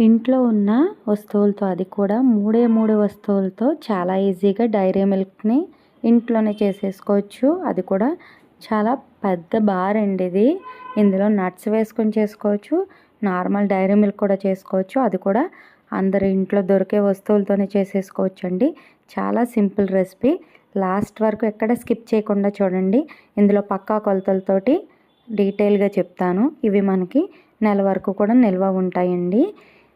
ఇంట్లో ఉన్న వస్తువులతో, అది కూడా మూడే వస్తువులతో చాలా ఈజీగా డైరీ మిల్క్ని ఇంట్లోనే చేసేసుకోవచ్చు. అది కూడా చాలా పెద్ద బార్ అండి ఇది. ఇందులో నట్స్ వేసుకొని చేసుకోవచ్చు, నార్మల్ డైరీ మిల్క్ కూడా చేసుకోవచ్చు. అది కూడా అందరి ఇంట్లో దొరికే వస్తువులతోనే చేసేసుకోవచ్చు అండి. చాలా సింపుల్ రెసిపీ. లాస్ట్ వరకు ఎక్కడ స్కిప్ చేయకుండా చూడండి. ఇందులో పక్కా కొలతలతోటి డీటెయిల్గా చెప్తాను. ఇవి మనకి నెల వరకు కూడా నిల్వ ఉంటాయండి.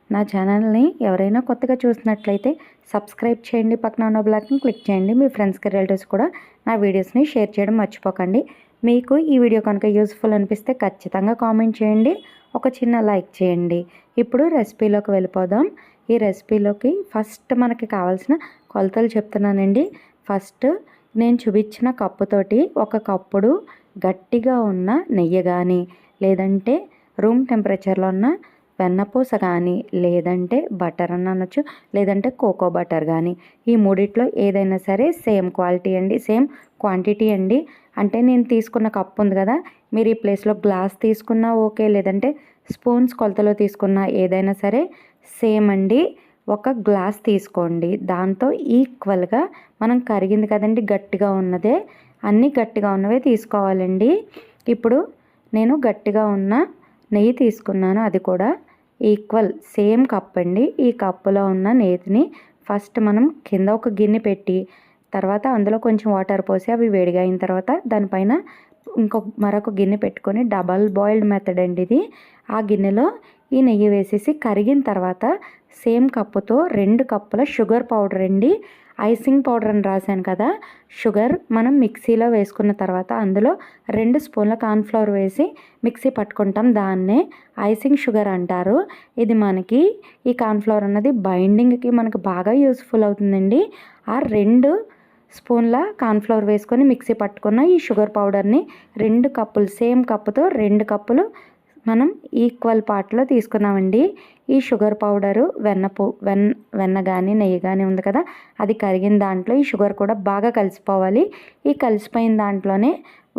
నా ఛానల్ని ఎవరైనా కొత్తగా చూసినట్లయితే సబ్స్క్రైబ్ చేయండి, పక్కన ఉన్న బెల్ని క్లిక్ చేయండి. మీ ఫ్రెండ్స్కి, రిలేటివ్స్ కూడా నా వీడియోస్ని షేర్ చేయడం మర్చిపోకండి. మీకు ఈ వీడియో కనుక యూస్ఫుల్ అనిపిస్తే ఖచ్చితంగా కామెంట్ చేయండి, ఒక చిన్న లైక్ చేయండి. ఇప్పుడు రెసిపీలోకి వెళ్ళిపోదాం. ఈ రెసిపీలోకి ఫస్ట్ మనకి కావాల్సిన కొలతలు చెప్తున్నానండి. ఫస్ట్ నేను చూపించిన కప్పుతోటి ఒక కప్పుడు గట్టిగా ఉన్న నెయ్యి కానీ, లేదంటే రూమ్ టెంపరేచర్లో ఉన్న వెన్నపూస కానీ, లేదంటే బటర్ అని అనొచ్చు, లేదంటే కోకో బటర్ కానీ, ఈ మూడిట్లో ఏదైనా సరే సేమ్ క్వాలిటీ అండి, సేమ్ క్వాంటిటీ అండి. అంటే నేను తీసుకున్న కప్పు ఉంది కదా, మీరు ఈ ప్లేస్లో గ్లాస్ తీసుకున్నా ఓకే, లేదంటే స్పూన్స్ కొలతలో తీసుకున్నా ఏదైనా సరే సేమ్ అండి. ఒక గ్లాస్ తీసుకోండి, దాంతో ఈక్వల్గా మనం కరిగింది కదండి గట్టిగా ఉన్నదే, అన్నీ గట్టిగా ఉన్నవే తీసుకోవాలండి. ఇప్పుడు నేను గట్టిగా ఉన్న నెయ్యి తీసుకున్నాను, అది కూడా ఈక్వల్ సేమ్ కప్ అండి. ఈ కప్పులో ఉన్న నెయ్యిని ఫస్ట్ మనం కింద ఒక గిన్నె పెట్టి, తర్వాత అందులో కొంచెం వాటర్ పోసి అవి వేడిగా అయిన తర్వాత దానిపైన మరొక గిన్నె పెట్టుకొని, డబల్ బాయిల్డ్ మెథడ్ అండి ఇది. ఆ గిన్నెలో ఈ నెయ్యి వేసేసి కరిగిన తర్వాత సేమ్ కప్పుతో 2 కప్పుల షుగర్ పౌడర్ అండి. ఐసింగ్ పౌడర్ అని రాశాను కదా, షుగర్ మనం మిక్సీలో వేసుకున్న తర్వాత అందులో 2 స్పూన్ల కార్న్ఫ్లవర్ వేసి మిక్సీ పట్టుకుంటాం, దాన్నే ఐసింగ్ షుగర్ అంటారు. ఇది మనకి ఈ కార్న్ఫ్లవర్ అన్నది బైండింగ్కి మనకు బాగా యూస్ఫుల్ అవుతుందండి. ఆ 2 స్పూన్ల కార్న్ఫ్లవర్ వేసుకొని మిక్సీ పట్టుకున్న ఈ షుగర్ పౌడర్ని 2 కప్పులు, సేమ్ కప్పుతో 2 కప్పులు మనం ఈక్వల్ పార్ట్లో తీసుకున్నామండి. ఈ షుగర్ పౌడరు వెన్న కానీ నెయ్యి కానీ ఉంది కదా, అది కరిగిన దాంట్లో ఈ షుగర్ కూడా బాగా కలిసిపోవాలి. ఈ కలిసిపోయిన దాంట్లోనే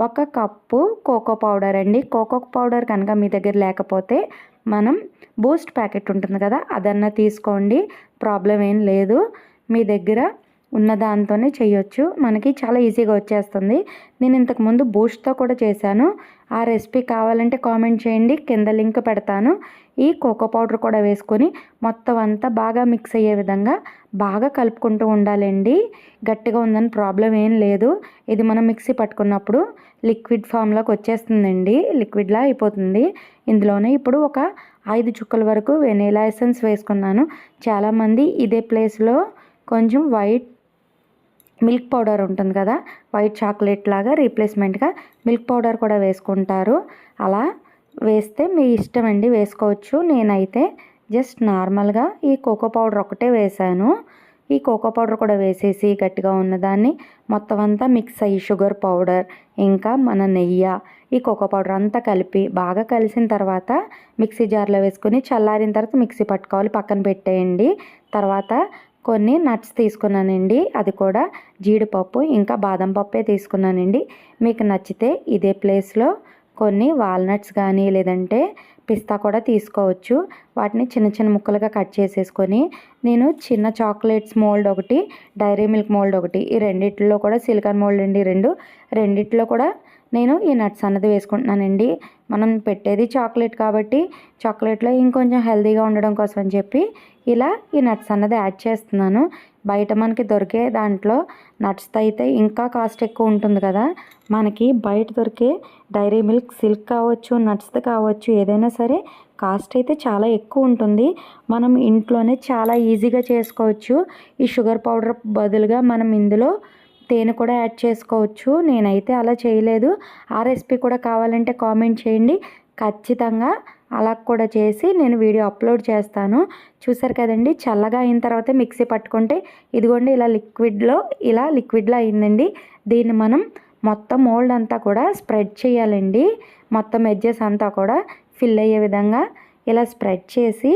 1 కప్పు కోకో పౌడర్ అండి. కోకో పౌడర్ కనుక మీ దగ్గర లేకపోతే మనం బూస్ట్ ప్యాకెట్ ఉంటుంది కదా, అదన్నా తీసుకోండి, ప్రాబ్లం ఏం లేదు. మీ దగ్గర ఉన్న దాంతోనే చేయొచ్చు, మనకి చాలా ఈజీగా వచ్చేస్తుంది. నేను ఇంతకుముందు బూస్ట్తో కూడా చేశాను, ఆ రెసిపీ కావాలంటే కామెంట్ చేయండి, కింద లింక్ పెడతాను. ఈ కోకో పౌడర్ కూడా వేసుకొని మొత్తం అంతా బాగా మిక్స్ అయ్యే విధంగా బాగా కలుపుకుంటూ ఉండాలండి. గట్టిగా ఉందని ప్రాబ్లం ఏం లేదు, ఇది మనం మిక్సీ పట్టుకున్నప్పుడు లిక్విడ్ ఫామ్లోకి వచ్చేస్తుందండి, లిక్విడ్లా అయిపోతుంది. ఇందులోనే ఇప్పుడు ఒక 5 చుక్కల వరకు వెనీలా ఎసెన్స్ వేసుకున్నాను. చాలామంది ఇదే ప్లేస్లో కొంచెం వైట్ మిల్క్ పౌడర్ ఉంటుంది కదా, వైట్ చాక్లెట్ లాగా రీప్లేస్మెంట్గా మిల్క్ పౌడర్ కూడా వేసుకుంటారు. అలా వేస్తే మీ ఇష్టం అండి, వేసుకోవచ్చు. నేనైతే జస్ట్ నార్మల్గా ఈ కోకో పౌడర్ ఒకటే వేసాను. ఈ కోకో పౌడర్ కూడా వేసేసి గట్టిగా ఉన్నదాన్ని మొత్తం అంతా మిక్స్ అయ్యి, షుగర్ పౌడర్ ఇంకా మన నెయ్యి, ఈ కోకో పౌడర్ అంతా కలిపి బాగా కలిసిన తర్వాత మిక్సీ జార్లో వేసుకొని చల్లారిన తర్వాత మిక్సీ పట్టుకోవాలి, పక్కన పెట్టేయండి. తర్వాత కొన్ని నట్స్ తీసుకున్నానండి, అది కూడా జీడిపప్పు ఇంకా బాదం పప్పే తీసుకున్నానండి. మీకు నచ్చితే ఇదే ప్లేస్లో కొన్ని వాల్నట్స్ కానీ, లేదంటే పిస్తా కూడా తీసుకోవచ్చు. వాటిని చిన్న చిన్న ముక్కలుగా కట్ చేసేసుకొని, నేను చిన్న చాక్లెట్స్ మోల్డ్ ఒకటి, డైరీ మిల్క్ మోల్డ్ ఒకటి, ఈ రెండిట్లో కూడా సిలికాన్ మోల్డ్ అండి, రెండిట్లో కూడా నేను ఈ నట్స్ అన్నది వేసుకుంటున్నానండి. మనం పెట్టేది చాక్లెట్ కాబట్టి చాక్లెట్లో ఇంకొంచెం హెల్తీగా ఉండడం కోసం అని చెప్పి ఇలా ఈ నట్స్ అన్నది యాడ్ చేస్తున్నాను. బయట మనకి దొరికే దాంట్లో నట్స్తో అయితే ఇంకా కాస్ట్ ఎక్కువ ఉంటుంది కదా, మనకి బయట దొరికే డైరీ మిల్క్ సిల్క్ కావచ్చు, నట్స్ది కావచ్చు, ఏదైనా సరే కాస్ట్ అయితే చాలా ఎక్కువ ఉంటుంది. మనం ఇంట్లోనే చాలా ఈజీగా చేసుకోవచ్చు. ఈ షుగర్ పౌడర్ బదులుగా మనం ఇందులో తేనె కూడా యాడ్ చేసుకోవచ్చు. నేనైతే అలా చేయలేదు. ఆ రెసిపీ కూడా కావాలంటే కామెంట్ చేయండి, ఖచ్చితంగా అలా కూడా చేసి నేను వీడియో అప్లోడ్ చేస్తాను. చూసారు కదండి, చల్లగా అయిన తర్వాత మిక్సీ పట్టుకుంటే ఇదిగోండి ఇలా లిక్విడ్లో అయిందండి. దీన్ని మనం మొత్తం మోల్డ్ అంతా కూడా స్ప్రెడ్ చేయాలండి. మొత్తం ఎడ్జెస్ అంతా కూడా ఫిల్ అయ్యే విధంగా ఇలా స్ప్రెడ్ చేసి,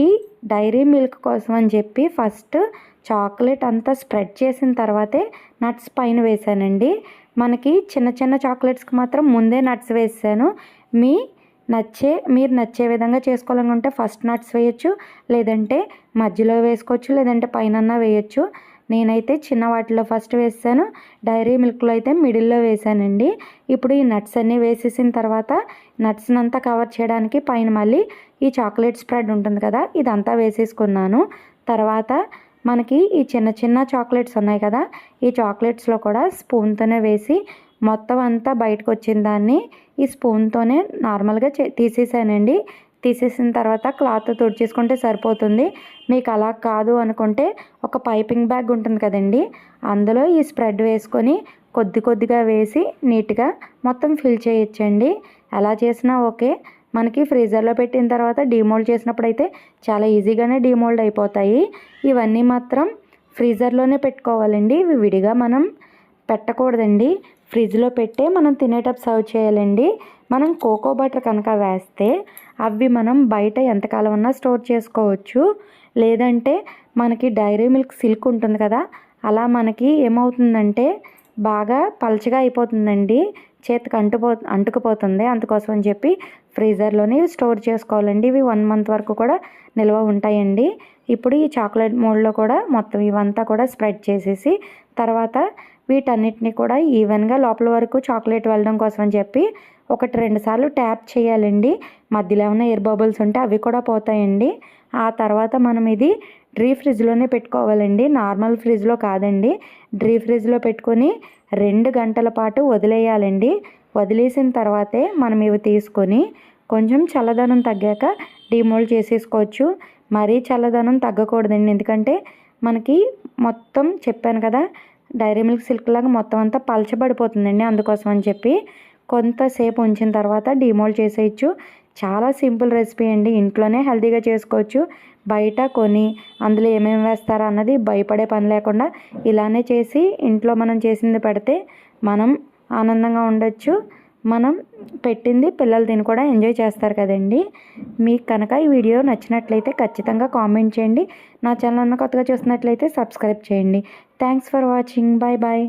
ఈ డైరీ మిల్క్ కోసం అని చెప్పి ఫస్ట్ చాక్లెట్ అంతా స్ప్రెడ్ చేసిన తర్వాతే నట్స్ పైన వేసానండి. మనకి చిన్న చిన్న చాక్లెట్స్కి మాత్రం ముందే నట్స్ వేసాను. మీ మీరు నచ్చే విధంగా చేసుకోవాలనుకుంటే ఫస్ట్ నట్స్ వేయచ్చు, లేదంటే మధ్యలో వేసుకోవచ్చు, లేదంటే పైన వేయచ్చు. నేనైతే చిన్న వాటిలో ఫస్ట్ వేసాను, డైరీ మిల్క్లో అయితే మిడిల్లో వేసానండి. ఇప్పుడు ఈ నట్స్ అన్నీ వేసేసిన తర్వాత నట్స్ని అంతా కవర్ చేయడానికి పైన మళ్ళీ ఈ చాక్లెట్ స్ప్రెడ్ ఉంటుంది కదా, ఇదంతా వేసేసుకున్నాను. తర్వాత మనకి ఈ చిన్న చిన్న చాక్లెట్స్ ఉన్నాయి కదా, ఈ చాక్లెట్స్లో కూడా స్పూన్తోనే వేసి మొత్తం అంతా బయటకు వచ్చిన దాన్ని ఈ స్పూన్తోనే నార్మల్గా తీసేసానండి. తీసేసిన తర్వాత క్లాత్ తుడిచేసుకుంటే సరిపోతుంది. మీకు అలా కాదు అనుకుంటే ఒక పైపింగ్ బ్యాగ్ ఉంటుంది కదండి, అందులో ఈ స్ప్రెడ్ వేసుకొని కొద్ది కొద్దిగా వేసి నీట్గా మొత్తం ఫిల్ చేయొచ్చండి. ఎలా చేసినా ఓకే. మనకి ఫ్రీజర్లో పెట్టిన తర్వాత డీమోల్డ్ చేసినప్పుడు అయితే చాలా ఈజీగానే డీమోల్డ్ అయిపోతాయి. ఇవన్నీ మాత్రం ఫ్రీజర్లోనే పెట్టుకోవాలండి. ఇవి విడిగా మనం పెట్టకూడదండి. ఫ్రిడ్జ్లో పెట్టే మనం తినేటప్పుడు సర్వ్ చేయాలండి. మనం కోకో బటర్ కనుక వేస్తే అవి మనం బయట ఎంతకాలం ఉన్నా స్టోర్ చేసుకోవచ్చు. లేదంటే మనకి డైరీ మిల్క్ సిల్క్ ఉంటుంది కదా, అలా మనకి ఏమవుతుందంటే బాగా పల్చగా అయిపోతుందండి, చేతికి అంటుకుపోతుంది. అందుకోసం అని చెప్పి ఫ్రీజర్లోనే స్టోర్ చేసుకోవాలండి. ఇవి 1 మంత్ వరకు కూడా నిల్వ ఉంటాయండి. ఇప్పుడు ఈ చాక్లెట్ మోల్డ్లో కూడా మొత్తం ఇవంతా కూడా స్ప్రెడ్ చేసేసి తర్వాత వీటన్నిటిని కూడా ఈవెన్గా లోపల వరకు చాక్లెట్ వెళ్ళడం కోసం అని చెప్పి 1-2 సార్లు ట్యాప్ చేయాలండి. మధ్యలో ఏమైనా ఎయిర్ బబుల్స్ ఉంటే అవి కూడా పోతాయండి. ఆ తర్వాత మనం ఇది ఫ్రిడ్జ్లోనే పెట్టుకోవాలండి, నార్మల్ ఫ్రిడ్జ్లో కాదండి. ఫ్రిడ్జ్లో పెట్టుకొని 2 గంటల పాటు వదిలేయాలండి. వదిలేసిన తర్వాతే మనం ఇవి తీసుకొని కొంచెం చల్లదనం తగ్గాక డీమోల్డ్ చేసేసుకోవచ్చు. మరీ చల్లదనం తగ్గకూడదండి, ఎందుకంటే మనకి మొత్తం చెప్పాను కదా డైరీ మిల్క్ సిల్క్ లాగా మొత్తం అంతా పలచబడిపోతుందండి. అందుకోసం అని చెప్పి కొంతసేపు ఉంచిన తర్వాత డీమోల్డ్ చేసేయచ్చు. చాలా సింపుల్ రెసిపీ అండి, ఇంట్లోనే హెల్తీగా చేసుకోవచ్చు. బయట కొని అందులో ఏమేమి వేస్తారో అన్నది భయపడే పని లేకుండా ఇలానే చేసి ఇంట్లో మనం చేసింది పెడితే మనం ఆనందంగా ఉండొచ్చు. మనం పెట్టింది పిల్లలు తిని కూడా ఎంజాయ్ చేస్తారు కదండి. మీకు కనుక ఈ వీడియో నచ్చినట్లయితే ఖచ్చితంగా కామెంట్ చేయండి. నా ఛానల్ కొత్తగా చూస్తున్నట్లయితే సబ్స్క్రైబ్ చేయండి. Thanks for watching. Bye bye.